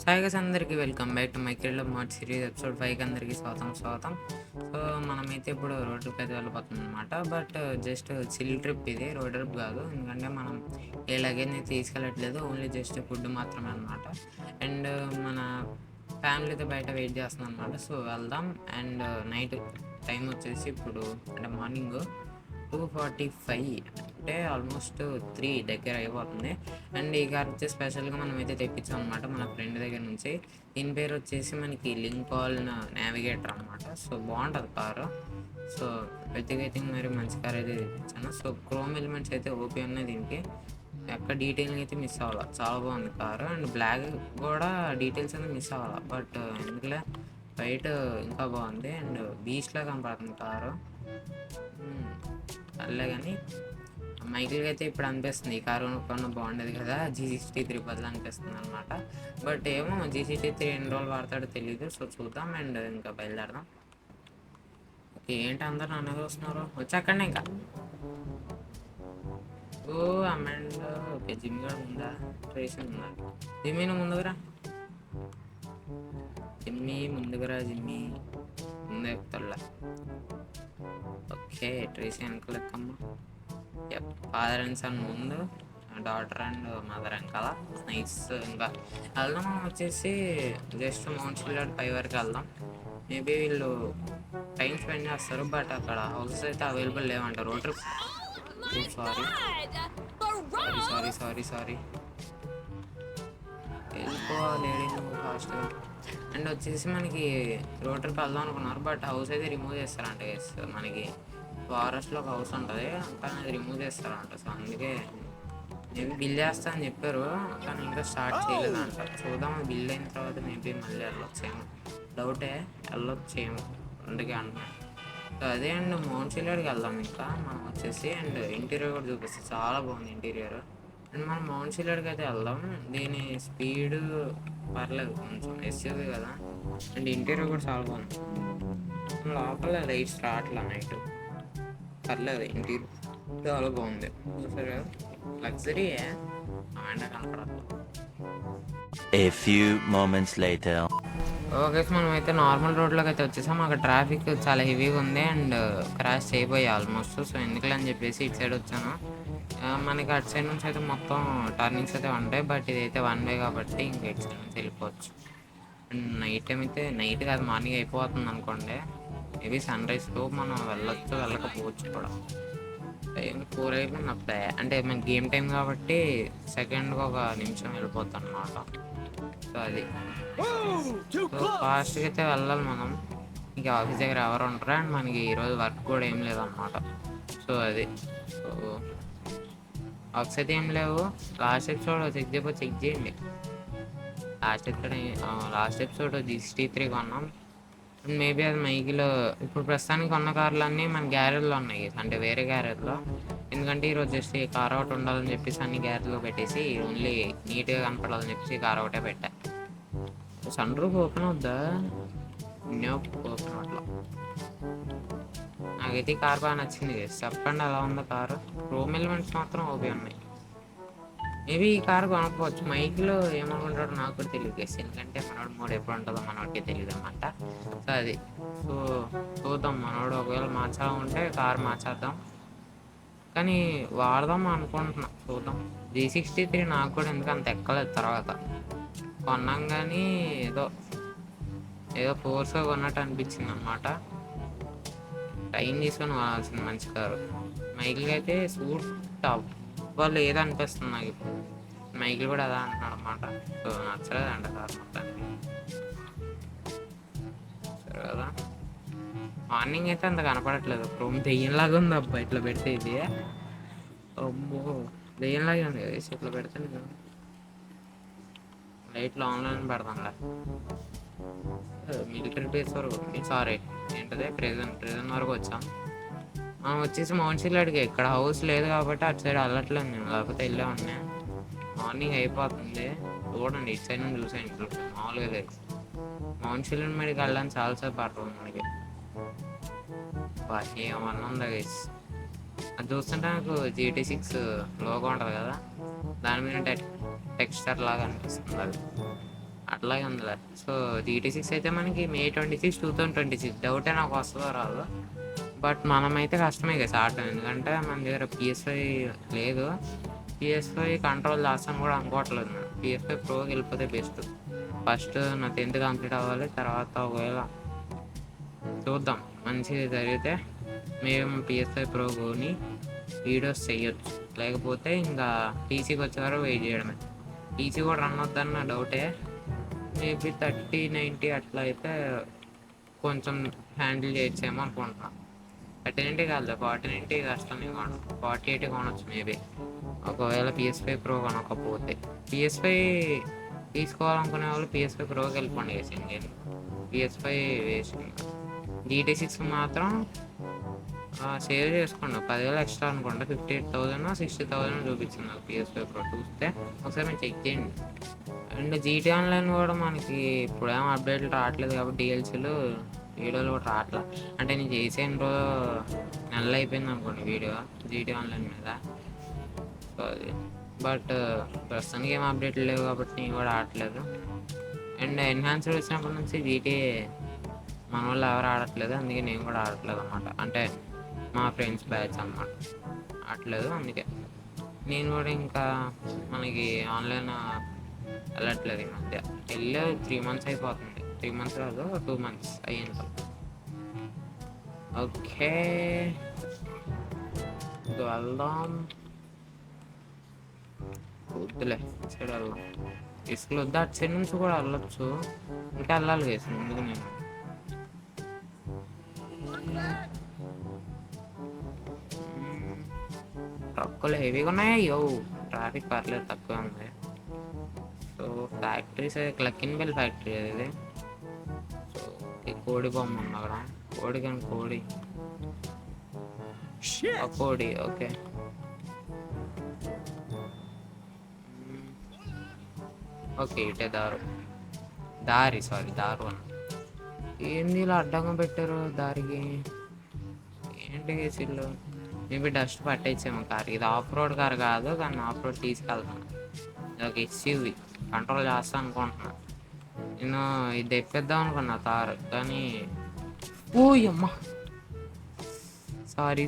Hi guys, అందరికీ welcome back to my career mode series episode 5కి అందరికీ స్వాగతం. సో మనమైతే ఇప్పుడు రోడ్ ట్రిప్ అయితే వెళ్ళిపోతుంది అనమాట. బట్ జస్ట్ చిల్ ట్రిప్, ఇది రోడ్ ట్రిప్ కాదు. ఎందుకంటే మనం ఏ లగేజ్ అయితే తీసుకెళ్ళట్లేదు, ఓన్లీ జస్ట్ ఫుడ్ మాత్రమే అనమాట. అండ్ మన ఫ్యామిలీతో బయట వెయిట్ చేస్తున్నాం అనమాట. సో వెళ్దాం. అండ్ నైట్ టైం వచ్చేసి ఇప్పుడు అంటే మార్నింగ్ 2:45, అంటే ఆల్మోస్ట్ 3 దగ్గర అయిపోతుంది. అండ్ ఈ కార్ వచ్చి స్పెషల్గా మనం అయితే తెప్పించాం అనమాట మన ఫ్రెండ్ దగ్గర నుంచి. దీని పేరు వచ్చేసి మనకి లింకాల్న్ నావిగేటర్ అనమాట. సో బాగుంటుంది కారు. సో వెతికి మరి మంచి కార్ అయితే తెప్పించాను. సో క్రోమ్ ఎలిమెంట్స్ అయితే ఓపీ ఉన్నాయి దీనికి, ఎక్కడ డీటెయిలింగ్ అయితే మిస్ అవ్వాలి. చాలా బాగుంది కారు. అండ్ బ్లాక్ కూడా డీటెయిల్స్ అనేది మిస్ అవ్వాలి. బట్ ఎందుకులే, వైట్ ఇంకా బాగుంది. అండ్ బీచ్లా కనపడుతుంది కారు. అల్లే కానీ మైకిల్కి అయితే ఇప్పుడు అనిపిస్తుంది ఈ కారు కొనుక్కున్న బాగుండేది కదా, G63 బదులు అనిపిస్తుంది అనమాట. బట్ ఏమో G63 ఎన్ని రోజులు వాడతాడో తెలియదు. సో చూద్దాం. అండ్ ఇంకా బయలుదేరదాం. ఓకే, ఏంటి అందరు నన్ను వస్తున్నారు, వచ్చాకండి ఇంకా. ఓ అమ్మాండ్, ఓకే జిమ్ కూడా ఉందా, ట్రేసింగ్ ఉందా? జిమ్మీ నువ్వు ముందుకురా, జిమ్మీ ముందు ఎక్కుతాడులా. ఓకే, ట్రేసీ వెనకాల ఎక్కమ్మ. ఫాదర్ అండ్ సన్ ముందు, డాటర్ అండ్ మదర్ వెనకాల. నైస్. ఇంకా వెళ్దాం. మనం వచ్చేసి జస్ట్ మౌంట్ చిల్లాడ్ 5 వరకు వెళ్దాం. మేబీ వీళ్ళు టైం స్పెండ్ చేస్తారు, బట్ అక్కడ హౌసెస్ అయితే అవైలబుల్ లేవంటారు. రోడ్ ట్రిప్, సారీ వెళ్ళిపోవాలి నువ్వు ఫాస్ట్గా. అండ్ వచ్చేసి మనకి రోడ్ ట్రిప్ వెళ్దాం అనుకున్నారు, బట్ హౌస్ అయితే రిమూవ్ చేస్తారంట. మనకి ఫారెస్ట్లో ఒక హౌస్ ఉంటుంది, కానీ అది రిమూవ్ చేస్తారంట. సో అందుకే మేబీ బిల్ చేస్తా అని చెప్పారు, కానీ ఇంకా స్టార్ట్ చేయలేదంట. చూద్దాం, బిల్ అయిన తర్వాత మేబీ మళ్ళీ వెళ్ళొచ్చేమో. డౌటే, వెళ్ళొచ్చేమో, అందుకే అంటున్నాను. సో అదే అండ్ మౌంట్ చిల్లాడ్కి వెళ్దాం ఇంకా మనం వచ్చేసి. అండ్ ఇంటీరియర్ కూడా చూపిస్తే చాలా బాగుంది ఇంటీరియర్. అండ్ మనం మౌంట్ చిల్లాడ్కి అయితే వెళ్దాం. దీని స్పీడ్ పర్లేదు, కొంచెం ఎస్యూవీ కదా. అండ్ ఇంటీరియర్ కూడా చాలా బాగుంది. లోపల లైట్స్ రావట్లా నైట్, పర్లేదు. ఇంటీరియర్ చాలా బాగుంది. చూసారు కదా, లగ్జరీ ఎండ కనపడదు. A few moments later. Okay, మనం అయితే నార్మల్ రోడ్లోకి అయితే వచ్చేసాం. అక్కడ ట్రాఫిక్ చాలా హెవీగా ఉంది అండ్ క్రాష్ అయిపోయాయి ఆల్మోస్ట్. సో ఎందుకులే అని చెప్పేసి ఇటు సైడ్ వచ్చాను. మనకి అటు సైడ్ నుంచి అయితే మొత్తం టర్నింగ్స్ అయితే ఉంటాయి, బట్ ఇదైతే 1 వే కాబట్టి ఇంకా ఇటు సైడ్ నుంచి వెళ్ళిపోవచ్చు. అండ్ నైట్ టైం అయితే, నైట్ కాదు మార్నింగ్ అయిపోతుంది అనుకోండి. మేబీ సన్ రైజ్లో మనం వెళ్ళొచ్చు, వెళ్ళకపోవచ్చు కూడా. టైం 4 అయిపోయింది అప్పుడే. అంటే మన గేమ్ టైం కాబట్టి సెకండ్కి 1 నిమిషం వెళ్ళిపోతాం అన్నమాట. సో అది, సో ఫాస్ట్గా అయితే వెళ్ళాలి మనం. ఇంకా ఆఫీస్ దగ్గర ఎవరు ఉంటారు, అండ్ మనకి ఈరోజు వర్క్ కూడా ఏం లేదన్నమాట. సో అది, సో వర్క్స్ అయితే ఏం లేవు. లాస్ట్ ఎపిసోడ్ చెక్ చేయండి. లాస్ట్ ఎపిసోడ్ G63 కొన్నాం. మేబీ అది మైకిలో ఇప్పుడు ప్రస్తుతానికి కొన్న కార్లన్నీ మన గ్యారేజ్లో ఉన్నాయి, అంటే వేరే గ్యారేజ్లో. ఎందుకంటే ఈరోజు జస్ట్ ఈ కార్ ఒకటి ఉండాలని చెప్పేసి అన్ని గ్యారేజ్లో పెట్టేసి ఓన్లీ నీట్గా కనపడాలని చెప్పేసి కార్ ఒకటే పెట్టా. సన్ రూఫ్ ఓపెన్ అవుద్దా? ఓపెన్ అట్లా. నాకైతే ఈ కార్ బాగా నచ్చింది. చెప్పండి ఎలా ఉందో కారు. క్రోమ్ ఎలిమెంట్స్ మాత్రం ఓపీ ఉన్నాయి. మేబీ ఈ కారు కొనుక్కోవచ్చు. మైక్లో ఏమనుకుంటాడో నాకు కూడా తెలియదు, ఎందుకంటే మనోడు మూడు ఎప్పుడు ఉంటుందో మనోడికి తెలియదు అనమాట. సో అది, సో చూద్దాం. మనోడు ఒకవేళ మార్చాలంటే కారు మార్చేద్దాం, కానీ వాడదాం అనుకుంటున్నా. చూద్దాం. G63 నాకు కూడా ఎందుకు అంత ఎక్కలేదు. తర్వాత కొన్నాం కానీ ఏదో ఫోర్స్గా కొన్నట్టు అనిపించింది అనమాట. టైం తీసుకొని వాడాల్సింది మంచి కారు. మైకిల్కి అయితే సూట్ టాప్ వాళ్ళు ఏదో అనిపిస్తుంది నాకు ఇప్పుడు. మైకిల్ కూడా అదా అంటున్నాడు అనమాట. సో నచ్చలేదంట కారు మొత్తానికి. సరే కదా, మార్నింగ్ అయితే అంత కనపడట్లేదు. క్రోమ్ దెయ్యంలాగా ఉంది అబ్బా ఇట్లా పెడితే. ఇది అమ్మో దెయ్యంలాగే ఉంది కదా ఇట్లా పెడితే. లైట్లు ఆన్లైన్ పెడతాంలే. మిలిటరీ బేస్ వరకు, సారీ ఏంటదే ప్రెజెంట్ వరకు వచ్చాం. మనం వచ్చేసి మౌంట్ చిల్లాడ్కి ఇక్కడ హౌస్ లేదు కాబట్టి అటు సైడ్ వెళ్ళట్లేదు నేను, లేకపోతే వెళ్ళే ఉన్నాయి. మార్నింగ్ అయిపోతుంది. చూడండి ఇటు సైడ్ నుంచి చూసాను, ఇప్పుడు మామూలుగా లేదు. మౌంట్ చిల్లాడ్ మీదకి వెళ్ళడానికి చాలాసేపు పడుతుంది మనకి. ఏమన్నా ఉందా గైస్? అది చూస్తుంటే నాకు GT6 లోగో ఉంటుంది కదా, దాని మీద టెక్స్చర్ లాగా అనిపిస్తుంది అది. అట్లాగే ఉందిలే. సో GT6 అయితే మనకి May 26, 2026 డౌటే నాకు వస్తుందో రాదు. బట్ మనమైతే కష్టమే కదా ఆడటం, ఎందుకంటే మన దగ్గర PS5 లేదు. PS5 కంట్రోల్ చేస్తాను కూడా అనుకోవట్లేదు నేను. PS5 ప్రోకి వెళ్ళిపోతే బెస్ట్. ఫస్ట్ నా 10th కంప్లీట్ అవ్వాలి, తర్వాత ఒకవేళ చూద్దాం మంచిగా జరిగితే మేము PS5 ప్రో కొని వీడియోస్ చేయొచ్చు, లేకపోతే ఇంకా PC వచ్చే వరకు వెయిట్ చేయడమే. PC కూడా రన్ అవుద్దన్న డౌటే. మేబీ 3090 అట్లా అయితే కొంచెం హ్యాండిల్ చేయొచ్చేమో అనుకుంటున్నా. 3090 కాదు, 4090 కష్టం. 4080 కొనవచ్చు మేబీ, ఒకవేళ PS5 ప్రో కొనకపోతే. PS5 తీసుకోవాలనుకునే వాళ్ళు PS5 ప్రోకి వెళ్ళిపోండి వేసింది. PS5 వేసింది. GT6 మాత్రం సేవ్ చేసుకోండి. 10,000 ఎక్స్ట్రా అనుకోండి. 58,000 60,000 చూపించింది నాకు PS5 ప్రో. చూస్తే ఒకసారి మేము చెక్ చేయండి. అండ్ GT ఆన్లైన్ కూడా మనకి ఇప్పుడేమో అప్డేట్లు రావట్లేదు కాబట్టి DLCలు వీడియోలు కూడా రావట్లేదు. అంటే నేను చేసాను రోజు నెలలు అయిపోయింది అనుకోండి వీడియో GT ఆన్లైన్ మీద. సో అది బట్ ప్రస్తుతానికి ఏం అప్డేట్లు లేవు కాబట్టి నేను కూడా ఆడట్లేదు. అండ్ ఎన్హాన్సర్ వచ్చినప్పటి నుంచి GTA మన వాళ్ళు ఎవరు ఆడట్లేదు, అందుకే నేను కూడా ఆడట్లేదు అన్నమాట. అంటే మా ఫ్రెండ్స్ బ్యాచ్ అన్నమాట ఆడట్లేదు, అందుకే నేను కూడా ఇంకా మనకి ఆన్లైన్ వెళ్ళట్లేదు ఈ మధ్య. వెళ్ళే 3 months అయిపోతుంది. 3 months కాదు, 2 months అయ్యింది. ఓకే వెళ్దాం. వద్దులే సైడ్ వెళ్దాం. ఇసుకలు వద్దు, అటు సైడ్ నుంచి కూడా వెళ్ళొచ్చు. ఇంకా వెళ్ళాలి వేసి ముందుకు నేను. ట్రక్కులు హెవీగా ఉన్నాయి. ట్రాఫిక్ పర్లేదు, తక్కువ ఉంది. సో ఫ్యాక్టరీస్ క్లక్కిన్ బెల్ ఫ్యాక్టరీ అది. సో ఈ కోడి బొమ్మ ఉంది అక్కడ. కోడి కానీ కోడి కోడి. ఓకే ఓకే ఇటే దారి అన్న. ఏంది ఇలా అడ్డంగా పెట్టారు దారికి? ఏంటి కేసులు? మేబీ డస్ట్ పట్టేసాము కార్. ఇది ఆఫ్ రోడ్ కార్ కాదు, కానీ ఆఫ్ రోడ్ తీసుకెళ్తాను. ఒక SUV కంట్రోల్ చేస్తా అనుకుంటున్నా నేను. ఇది తెప్పిద్దాం అనుకున్నా కారు, కానీ అమ్మా సారీ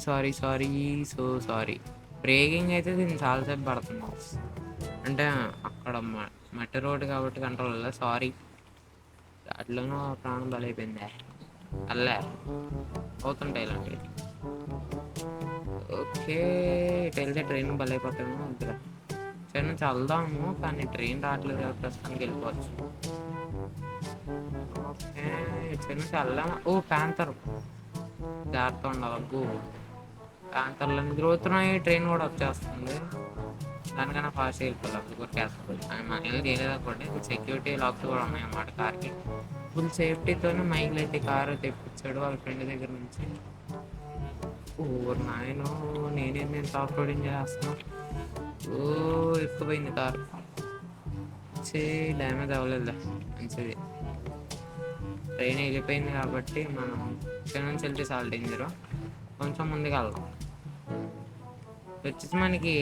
సో సారీ. బ్రేకింగ్ అయితే దీన్ని చాలాసేపు పడుతుంది. అంటే అక్కడ మట్టి రోడ్డు కాబట్టి కంట్రోల్ లేదు. సారీ, అట్లనో ప్రాణం బలైపోయిందే. అల్లే అవుతుంటాయి ఇలాంటివి. ఓకే ఇటు వెళ్తే ట్రైన్ బలైపోతాము. వద్దురా, సరే నుంచి వెళ్దాము, కానీ ట్రైన్ రావట్లేదు కాబట్టి ప్రస్తుతానికి వెళ్ళిపోవచ్చు. ఓకే ఇటు నుంచి వెళ్దాము. ప్యాంతర్ జాగ్రత్త ఉండాలి. ప్యాంతర్లు అన్ని తిరుగుతున్నాయి, ట్రైన్ కూడా వచ్చేస్తుంది. దానికన్నా ఫాస్ట్ వెళ్ళిపోవాలి. కొరికేస్తుంది. మన ఏం చేయలేదనుకోండి. సెక్యూరిటీ లాక్స్ కూడా ఉన్నాయన్నమాట కార్కి. ఫుల్ సేఫ్టీతోనే మైక్లు అయితే కారు తెప్పించాడు వాళ్ళ ఫ్రెండ్ దగ్గర నుంచి. నాయనో, నేను టాప్ రోడింగ్ చేస్తున్నా. ఎక్కుపోయింది కారు. డ్యామేజ్ అవ్వలేదు, మంచిది. ట్రైన్ వెళ్ళిపోయింది కాబట్టి మనం ఇక్కడ నుంచి వెళ్తే చాలా డేంజర్. కొంచెం ముందుకు వెళ్దాం. వచ్చేసి మనకి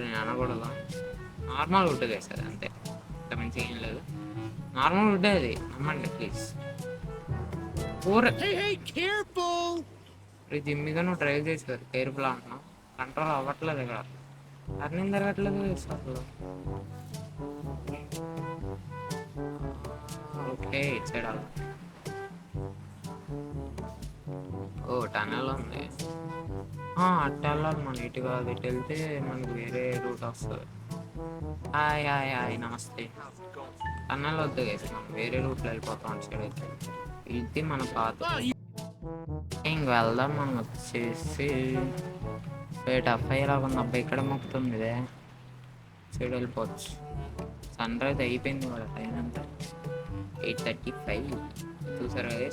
నేను అనకూడదు, నార్మల్ వుడ్ వేస్తుంది అంతే, ఇంత మంచిగా ఏం లేదు. నార్మల్ వుడ్ అది, నమ్మండి ప్లీజ్. జిమ్ మీద నువ్వు డ్రైవ్ చేసేది కేర్ఫుల్ అంటున్నావు. కంట్రోల్ అవ్వట్లేదు ఇక్కడ, టర్నింగ్ జరగట్లేదు అసలు. ఓకే ఇటు సైడ్ అలా. టనల్ ఉంది. అట్ట వెళ్ళాలి మనం. ఇటు కాదు, ఇటు వెళ్తే మనకి వేరే రూట్ వస్తుంది. హాయ్ నమస్తే. టనల్ వద్దు వేసి మనం వేరే రూట్లో వెళ్ళిపోతాం. అటు సైడ్ అయితే ఇది మన పాత. ఇంక వెళ్దాం మనం. వచ్చేసి టఫ్ అయ్యేలాగా ఉంది అబ్బాయి. ఇక్కడ మొక్కుతుంది ఇదే సైడ్ వెళ్ళిపోవచ్చు. సన్ రైజ్ అయిపోయింది కూడా. టైం అంతా 8:35. చూసారు కదా,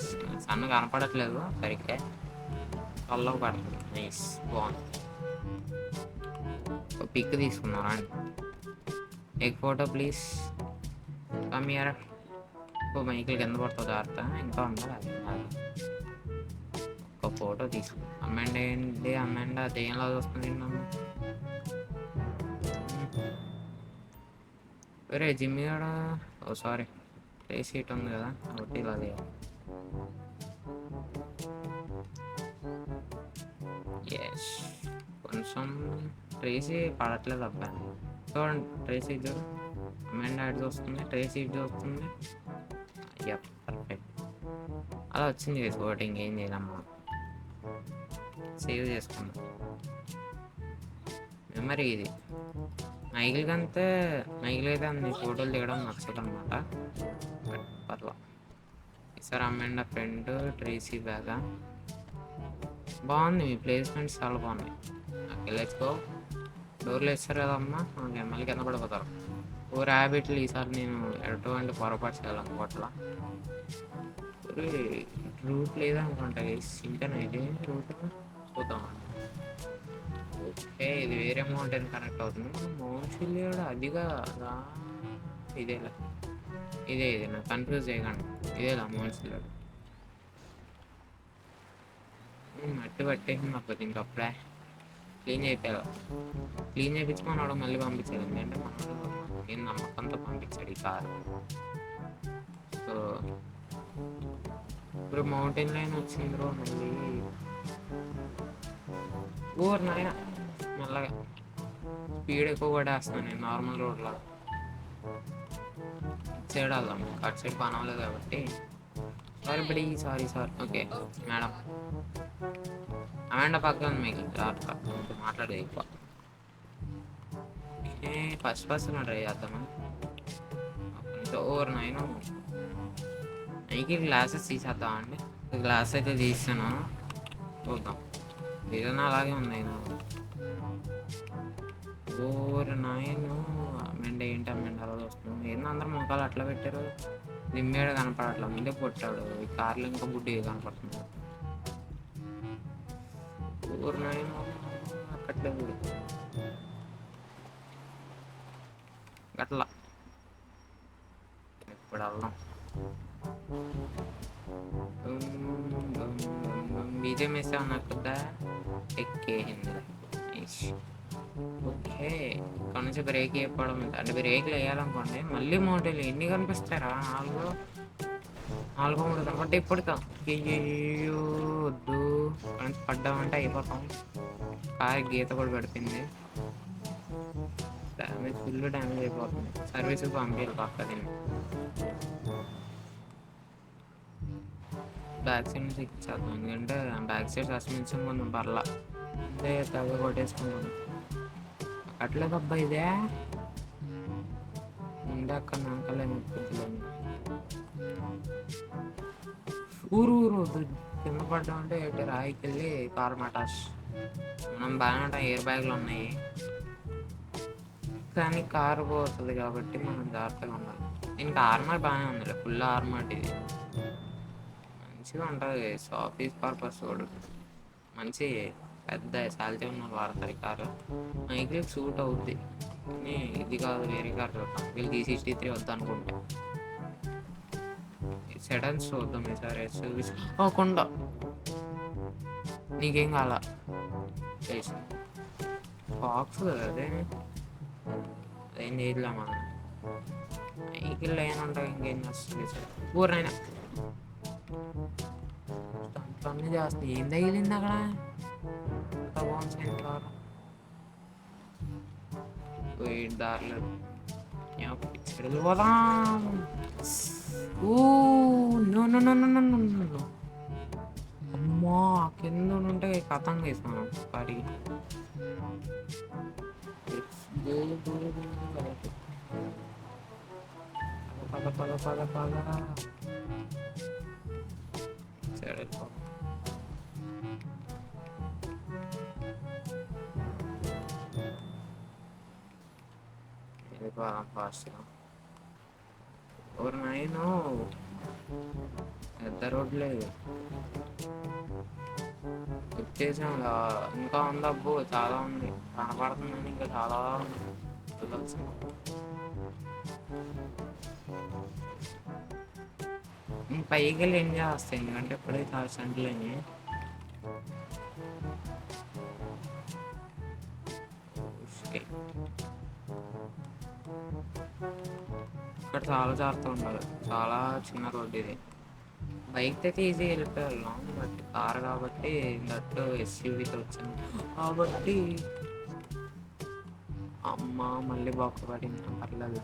సన్ కనపడట్లేదు సరిగ్గా, కళ్ళకు పడుతుంది. నైస్, బాగుంది. పిక్ తీసుకున్నారా అండి? Egg photo please come here. Michael కింద పడుతుంది జాగ్రత్త. ఇంకా ఉండాలి. ఒక ఫోటో తీసుకున్నాం. అమ్మండి ఏంటి అమ్మండి, అదేంలా వస్తుంది. వేరే జిమ్మి కాడ ఓ సారీ రే సీట్ ఉంది కదా ఒకటి ఇలా ఎస్ కొంచెం ట్రేసీ పడట్లేదు అబ్బాయి చూడండి ట్రేసీ చూడు అమెండ్ యాడ్ వస్తుంది ట్రేసీ వస్తుంది పర్ఫెక్ట్ అలా వచ్చింది ఓటింగ్ ఏం చేయాలమ్మా సేవ్ చేసుకున్నాం మెమరీ ఇది మైకిల్కి అయితే అన్ని ఫోటోలు దిగడం నచ్చదు అనమాట పర్లా ఈసారి అమ్మాయి ఫ్రెండ్ ట్రేసీ బ్యాగా బాగుంది మీ ప్లేస్మెంట్స్ చాలా బాగున్నాయి వెళ్ళేసుకో డోర్లు వేస్తారు కదమ్మా మళ్ళీ కింద పడిపోతారు ఓ ర్యాబిట్లు ఈసారి నేను ఎటువంటి పొరపాటు చేయాలనుకోవట్లా రూట్ లేదనుకుంటా ఇంకా అయితే రూట్ చూద్దాం ఓకే ఇది వేరే మౌంటైన్ కనెక్ట్ అవుతుంది మౌంట్ కూడా అదిగా ఇదేలా ఇదే నాకు కన్ఫ్యూజ్ చేయకండి ఇదేలా మౌంట్ మట్టి పట్టేసింది అప్పుడు ఇంకప్పుడే క్లీన్ చేయించాలి క్లీన్ చేయించి మనవాడు మళ్ళీ పంపించాడు ఎందుకంటే మనవాడు ఏం నమ్మకంతో పంపించాడు ఈ కారు సో ఇప్పుడు మౌంటైన్ లైన్ వచ్చింది రో మళ్ళీ ఊరు నాయన మెల్లగా స్పీడ్ ఎక్కువ పడేస్తున్నాను నేను నార్మల్ రోడ్లో సైడ్ వెళ్దాం అటు సైడ్ పనవలేదు కాబట్టి సారీ బడి సారీ ఓకే మేడం అమెండ పక్కన మీకు మాట్లాడేది ఎక్కువ ఫస్ట్ ట్రై చేద్దామని ఓవర్ నైన్ నైకి గ్లాసెస్ తీసేద్దామండి గ్లాస్ అయితే తీసాను చూద్దాం ఏదైనా అలాగే ఉంది అయినా ఓవర్ నైన్ అమెండ ఏంటి అమెండ అలా వస్తుంది ఏందో అందరు మొక్కలు అట్లా పెట్టారు దిమ్మేడు కనపడట్లా ముందే కొట్టాడు ఈ కార్లు ఇంకా బుడ్డి కనపడుతుంది ఓవర్ నైన్ అక్కట్లే అట్లా ఇప్పుడు వెళ్దాం బీజం వేసావు నాకు ఎక్కేసింది ఓకే ఇక్కడ నుంచి బ్రేక్ వేయకపోవడం అంటే బ్రేక్లు వేయాలనుకోండి మళ్ళీ మోటలు ఎన్ని కనిపిస్తారా నాలుగో మూడు కనపడ్డా ఇప్పుడు వద్దు ఇక్కడ నుంచి పడ్డామంటే అయిపోతాం కార్ గీత కూడా పడిపోయింది డ్యామేజ్ ఫుల్ డ్యామేజ్ అయిపోతుంది సర్వీస్ పంపించాలి పక్క దీన్ని బ్యాక్ సైడ్ నుంచి ఎక్కించేద్దాం ఎందుకంటే బ్యాక్ సైడ్ సస్పెన్షన్ కొంచెం పర్లా అంటే తెగ కొట్టేసుకుంటాను అట్లేదు అబ్బా ఇదే ఉండే అక్కడ నమ్మకలే ఊరు కింద పడ్డామంటే రాయికి వెళ్ళి కార్ మటాష్ మనం బాగానే ఉంటాం ఎయిర్ బ్యాగ్లు ఉన్నాయి కానీ కారు పోతుంది కాబట్టి మనం జాగ్రత్తగా ఉండాలి ఇంకా ఆర్మర్ బాగానే ఉంది ఫుల్ ఆర్మర్ ఇది మంచిగా ఉంటుంది ఆఫీస్ పర్పస్ కూడా మంచి పెద్ద శాలరీ ఉన్న వాడతారు ఈ కారు మైకిల్ సూట్ అవుద్ది కానీ ఇది కాదు వేరే కార్ చూద్దాం వీళ్ళు D63 వద్దు అనుకుంటే సెడన్స్ చూద్దాం ఈసారి ఎస్యూవీస్ కొండ నీకేం కాల బాక్స్ అదే అదేం చేయలే మనం మైకిల్ అయినా ఉంటాయి ఇంకేం చేస్తుంది ఊరైనా అన్నీ చేస్తుంది ఏం తగిలింది అక్కడ దారిలో వెళ్ళిపోదాం అమ్మా కింద ఉంటే కథంగా వేసుకున్నాం పడి పద సరే వెళ్ళిపోదాం ఫాస్ట్గా ఓవర్ నైన్ పెద్ద రోడ్లే వచ్చేసాం ఇంకా ఉంది అబ్బో చాలా ఉంది కనపడుతుందని ఇంకా చాలా ఉంది పైకి వెళ్ళి ఎంజాయ్ వస్తాయి ఎందుకంటే ఎప్పుడైతే ఆ సెంట్లేని చాలా జాగ్రత్త ఉండాలి. చాలా చిన్న రోడ్ ఇది. బైక్ అయితే ఈజీ వెళ్ళిపోయాం, బట్ కార్ కాబట్టి దట్టు ఎస్యూవీతో వచ్చింది కాబట్టి అమ్మ మళ్ళీ బొక్క పడింది. పర్లేదు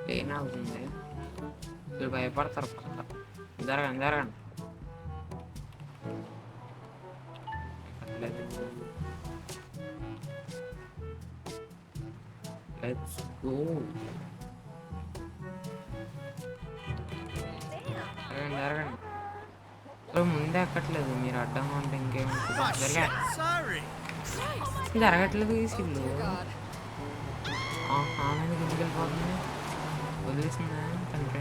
పెయిన్ అవుతుంది. మీరు భయపడతారు పక్క. జరగండి జరగండి. పర్లేదు. Let's go. జరగండి జరగండి. అసలు ముందే ఎక్కట్లేదు, మీరు అడ్డంగా ఉంటే ఇంకేమి జరగా జరగట్లేదు. ఈ సిల్లు ఆమె గుంజుకు వెళ్ళిపోతుంది. వదిలేసిందా తండ్రి?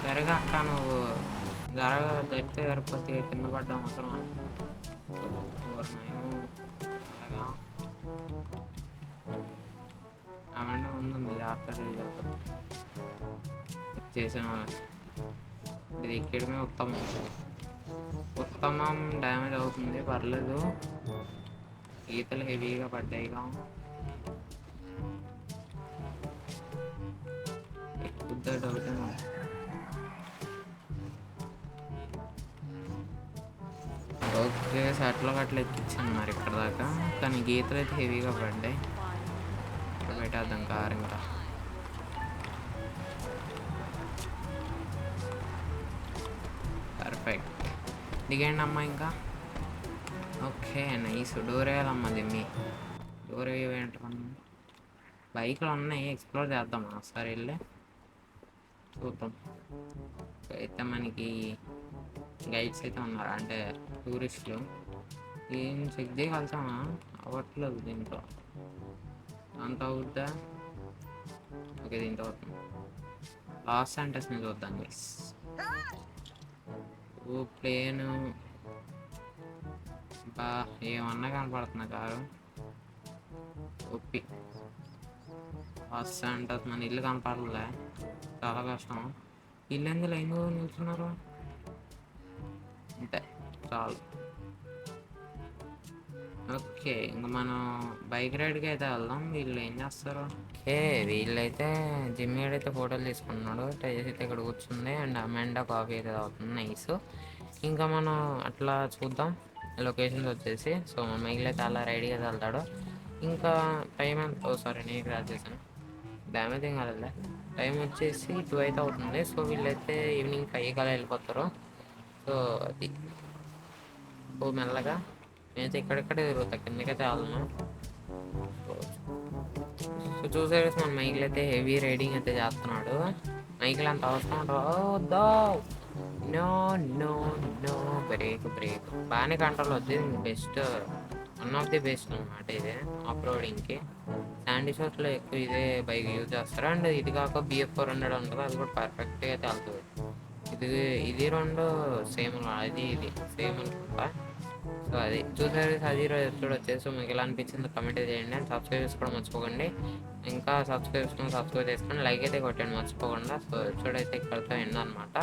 జరగా అక్క, నువ్వు జరగ జరిగితే సరిపోతే కింద పడ్డా మాత్రం అలాగా ఆమె ఉంది. జాగ్రత్త చేసిన ఇది ఎక్కడమే ఉత్తమం డ్యామేజ్ అవుతుంది. పర్లేదు, గీతలు హెవీగా పడ్డాయిగా. ఎక్కువ డౌట్ ఓకే. సెట్లో అట్లా ఎక్కించాను మరి ఇక్కడ దాకా, కానీ గీతలు అయితే హెవీగా పడ్డాయి. ఇక్కడ పెట్టేద్దాం కారు. ఇంకా పర్ఫెక్ట్. దిగండి అమ్మ ఇంకా. Okay nice. డోర్ వేయాలమ్మా దిమ్మి. డోర్ వేయంటాం. బైక్లు ఉన్నాయి, ఎక్స్ప్లోర్ చేద్దాం ఒకసారి వెళ్ళి చూద్దాం. అయితే మనకి గైడ్స్ అయితే ఉన్నారు, అంటే టూరిస్టులు. ఏం చెక్ చేయగలుగుతామా? అవ్వట్లేదు దీంట్లో. అంత అవుద్దా? ఓకే దీంట్లో అవుతుంది. లాస్ సెంటర్స్ని చూద్దాం గైస్. ఓ ప్లేను బా ఏమన్నా కనపడుతున్నా కారు. ఒప్పి లాస్ సెంటర్స్. మన ఇల్లు కనపడలే, చాలా కష్టం. ఇల్లు ఎందుకు లైన్ నిల్చున్నారు? అంతే చాలు. ఓకే ఇంకా మనం బైక్ రైడ్కి అయితే వెళ్దాం. వీళ్ళు ఏం చేస్తారు? ఓకే వీళ్ళైతే జిమ్మి అయితే ఫోటోలు తీసుకున్నాడు. టైజ్ అయితే ఇక్కడ కూర్చుంది అండ్ అమెండా కాఫీ అయితే తాగుతుంది. నైస్. ఇంకా మనం అట్లా చూద్దాం లొకేషన్స్ వచ్చేసి. సో మైకిల్ అయితే అలా రైడ్గా వెళ్తాడు. ఇంకా టైం ఎంత? సారీ నేను క్రాస్ చేశాను. డ్యామేజ్ ఏం కాలేదు. టైం వచ్చేసి 2 అయితే అవుతుంది. సో వీళ్ళైతే ఈవినింగ్ 5 కల్లా వెళ్ళిపోతారు. సో అది మెల్లగా నేనైతే ఇక్కడెక్కడే తిరుగుతా, కిందకైతే వెళ్దాం. సో చూసారు మన మైకిల్ అయితే హెవీ రైడింగ్ అయితే చేస్తున్నాడు. మైకిల్ అంత అవసరం ఉంటుందో? No no no. బ్రేక్ బాగానే కంట్రోల్ అవుతుంది. Best, one of the best అనమాట ఇది ఆఫ్ రోడింగ్కి. శాండీ షోస్లో ఎక్కువ ఇదే బైక్ యూజ్ చేస్తారు. అండ్ ఇది కాక BF 400 ఉంటుంది, అది కూడా పర్ఫెక్ట్గా అయితే వెళ్తుంది. ఇది రెండు సేమ్, అది ఇది సేమ్ అనుకుంటా. సో అది చూసారు. అది ఈరోజు ఎపిసోడ్ వచ్చేసి మీకు ఎలా అనిపించిందో కమెంట్ చేయండి. అండ్ సబ్స్క్రైబ్ చేసుకోవడం మర్చిపోకండి. ఇంకా సబ్స్క్రైబ్ చేసుకొని లైక్ అయితే కొట్టండి మర్చిపోకుండా. సో ఎపిసోడ్ అయితే ఇక్కడితో ఎండ్ అనమాట.